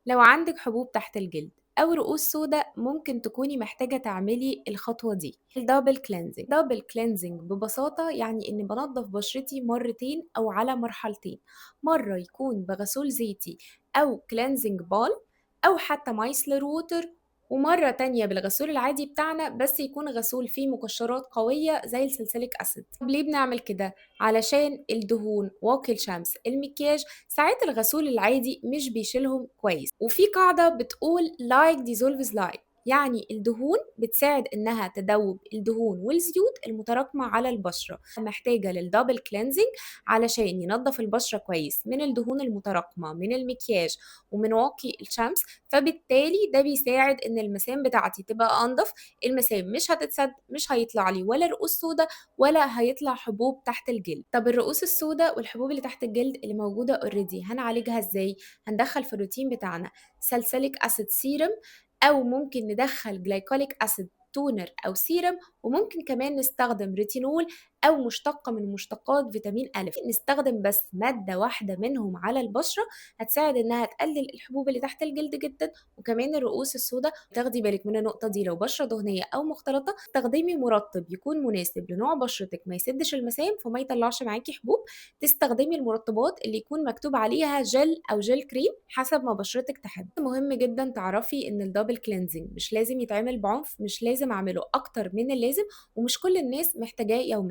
لو عندك حبوب تحت الجلد أو رؤوس سوداء ممكن تكوني محتاجة تعملي الخطوة دي، الدبل كلينزنج. دبل كلينزنج ببساطة يعني إني بنضف بشرتي مرتين أو على مرحلتين، مرة يكون بغسول زيتي أو كلينزنج بال أو حتى مايسلر ووتر، ومرة تانية بالغسول العادي بتاعنا بس يكون غسول فيه مقشرات قوية زي السلسليك أسيد. طب ليه بنعمل كده؟ علشان الدهون، واقي الشمس، المكياج، ساعات الغسول العادي مش بيشيلهم كويس. وفي قاعدة بتقول like dissolves like، يعني الدهون بتساعد انها تدوب الدهون والزيوت المتراكمة على البشرة. محتاجة للدبل كلينزنج علشان ينظف البشرة كويس من الدهون المتراكمة من المكياج ومن واقي الشمس، فبالتالي ده بيساعد ان المسام بتاعتي تبقى انضف. المسام مش هتتسد، مش هيطلع لي ولا رؤوس سودا ولا هيطلع حبوب تحت الجلد. طب الرؤوس السوداء والحبوب اللي تحت الجلد اللي موجودة اوريدي هنعالجها ازاي؟ هندخل في الروتين بتاعنا ساليسيليك اسيد سيرم، او ممكن ندخل جلايكوليك اسيد تونر او سيرم، وممكن كمان نستخدم ريتينول او مشتقة من مشتقات فيتامين أ. نستخدم بس مادة واحدة منهم على البشرة هتساعد انها تقلل الحبوب اللي تحت الجلد جدا وكمان الرؤوس السوداء. تاخدي بالك من النقطة دي، لو بشرة دهنية او مختلطة استخدمي مرطب يكون مناسب لنوع بشرتك، ما يسدش المسام فما يطلعش معاكي حبوب. تستخدمي المرطبات اللي يكون مكتوب عليها جل او جل كريم حسب ما بشرتك تحب. مهم جدا تعرفي ان الدبل كلينزنج مش لازم يتعمل بعنف، مش لازم اعمله اكتر من اللازم، ومش كل الناس محتاجاه يوميا.